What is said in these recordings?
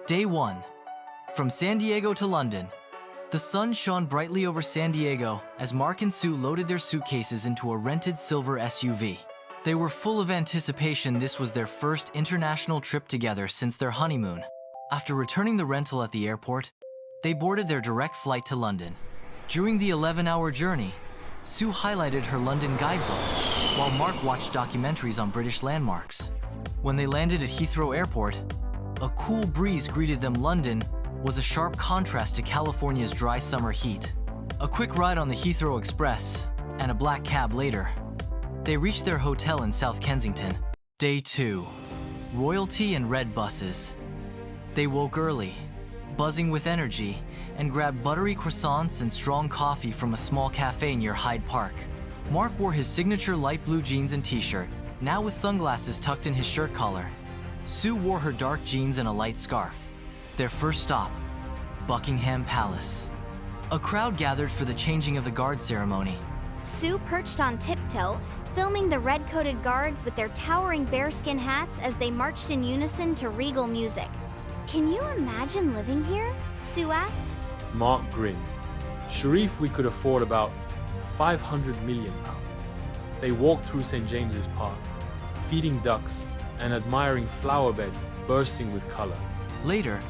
Day 1. From San Diego to London. The sun shone brightly over San Diego as Mark and Sue loaded their suitcases into a rented silver SUV. They were full of anticipation. This was their first international trip together since their honeymoon. After returning the rental at the airport, they boarded their direct flight to London. During the 11-hour journey, Sue highlighted her London guidebook, while Mark watched documentaries on British landmarks. When they landed at Heathrow Airport, a cool breeze greeted them. London was a sharp contrast to California's dry summer heat. A quick ride on the Heathrow Express, and a black cab later, they reached their hotel in South Kensington. Day 2. Royalty and red buses. They woke early, buzzing with energy, and grabbed buttery croissants and strong coffee from a small cafe near Hyde Park. Mark wore his signature light blue jeans and t-shirt, now with sunglasses tucked in his shirt collar. Sue wore her dark jeans and a light scarf. Their first stop, Buckingham Palace. A crowd gathered for the changing of the guard ceremony. Sue perched on tiptoe, filming the red-coated guards with their towering bearskin hats as they marched in unison to regal music. "Can you imagine living here?" Sue asked. Mark grinned. "Sharif, we could afford about £500 million. They walked through St. James's Park, feeding ducks and admiring flower beds bursting with color. Later,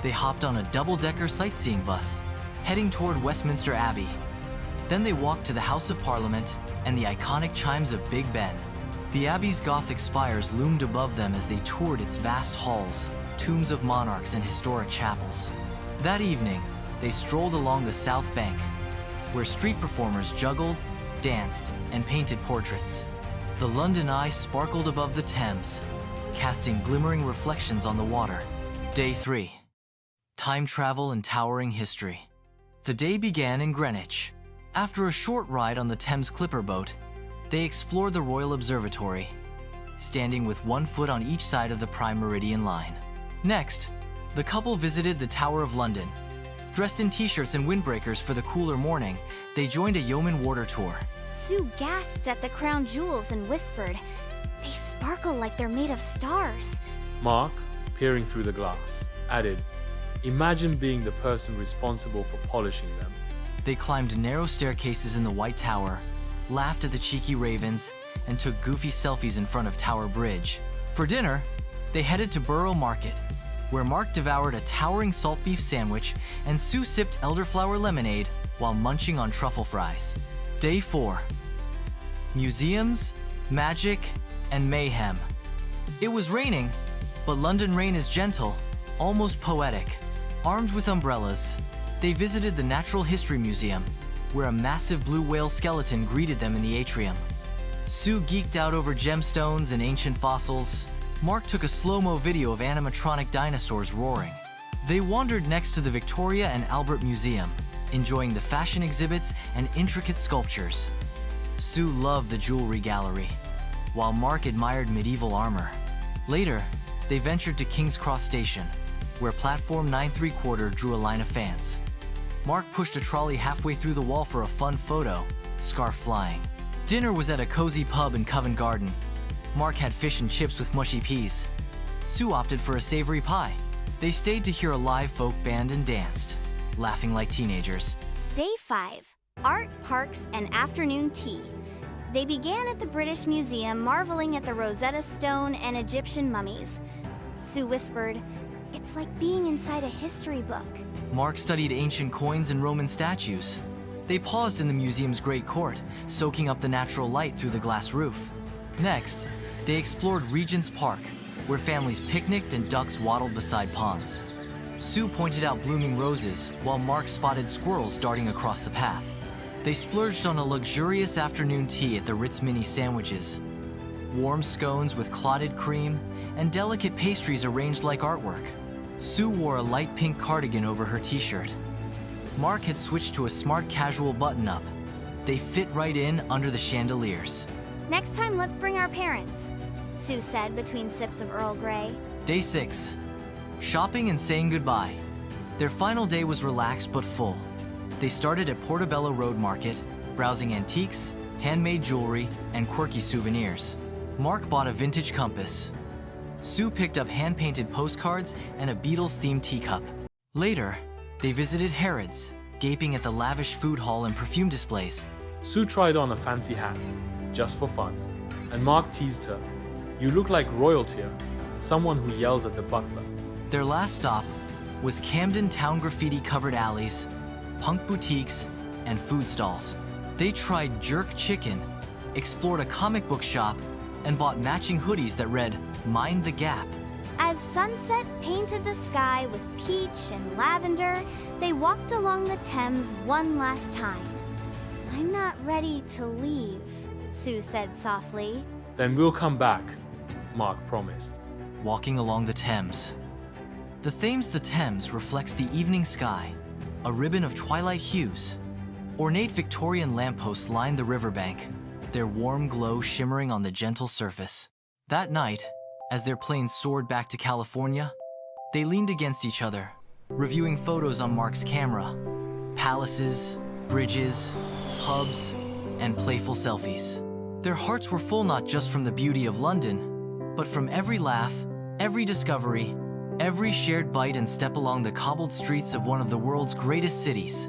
they hopped on a double-decker sightseeing bus, heading toward Westminster Abbey. Then they walked to the House of Parliament and the iconic chimes of Big Ben. The Abbey's Gothic spires loomed above them as they toured its vast halls, tombs of monarchs and historic chapels. That evening, they strolled along the South Bank, where street performers juggled, danced, and painted portraits. The London Eye sparkled above the Thames, casting glimmering reflections on the water. Day 3. Time travel and towering history. The day began in Greenwich. After a short ride on the Thames Clipper boat, they explored the Royal Observatory, standing with one foot on each side of the Prime Meridian line. Next, the couple visited the Tower of London. Dressed in t-shirts and windbreakers for the cooler morning, they joined a yeoman warder tour. Sue gasped at the crown jewels and whispered, "They sparkle like they're made of stars." Mark, peering through the glass, added, "Imagine being the person responsible for polishing them." They climbed narrow staircases in the White Tower, laughed at the cheeky ravens, and took goofy selfies in front of Tower Bridge. For dinner, they headed to Borough Market, where Mark devoured a towering salt beef sandwich and Sue sipped elderflower lemonade while munching on truffle fries. Day 4. Museums, magic, and mayhem. It was raining, but London rain is gentle, almost poetic. Armed with umbrellas, they visited the Natural History Museum, where a massive blue whale skeleton greeted them in the atrium. Sue geeked out over gemstones and ancient fossils. Mark took a slow-mo video of animatronic dinosaurs roaring. They wandered next to the Victoria and Albert Museum, enjoying the fashion exhibits and intricate sculptures. Sue loved the jewelry gallery, while Mark admired medieval armor. Later, they ventured to King's Cross Station, where platform 9 3/4 drew a line of fans. Mark pushed a trolley halfway through the wall for a fun photo, scarf flying. Dinner was at a cozy pub in Covent Garden. Mark had fish and chips with mushy peas. Sue opted for a savory pie. They stayed to hear a live folk band and danced, laughing like teenagers. Day 5. Art, parks, and afternoon tea. They began at the British Museum, marveling at the Rosetta Stone and Egyptian mummies. Sue whispered, "It's like being inside a history book." Mark studied ancient coins and Roman statues. They paused in the museum's great court, soaking up the natural light through the glass roof. Next, they explored Regent's Park, where families picnicked and ducks waddled beside ponds. Sue pointed out blooming roses, while Mark spotted squirrels darting across the path. They splurged on a luxurious afternoon tea at the Ritz Mini Sandwiches. Warm scones with clotted cream and delicate pastries arranged like artwork. Sue wore a light pink cardigan over her t-shirt. Mark had switched to a smart casual button-up. They fit right in under the chandeliers. "Next time, let's bring our parents," Sue said between sips of Earl Grey. Day 6. Shopping and saying goodbye. Their final day was relaxed but full. They started at Portobello Road Market, browsing antiques, handmade jewelry, and quirky souvenirs. Mark bought a vintage compass. Sue picked up hand-painted postcards and a Beatles-themed teacup. Later, they visited Harrods, gaping at the lavish food hall and perfume displays. Sue tried on a fancy hat, just for fun, and Mark teased her. "You look like royalty," someone who yells at the butler. Their last stop was Camden town graffiti-covered alleys, punk boutiques, and food stalls. They tried jerk chicken, explored a comic book shop, and bought matching hoodies that read, "Mind the Gap." As sunset painted the sky with peach and lavender, they walked along the Thames one last time. "I'm not ready to leave," Sue said softly. "Then we'll come back," Mark promised. Walking along the Thames. The Thames reflects the evening sky, a ribbon of twilight hues. Ornate Victorian lampposts line the riverbank, their warm glow shimmering on the gentle surface. That night, as their planes soared back to California, they leaned against each other, reviewing photos on Mark's camera. Palaces, bridges, pubs, and playful selfies. Their hearts were full not just from the beauty of London, but from every laugh, every discovery, every shared bite and step along the cobbled streets of one of the world's greatest cities.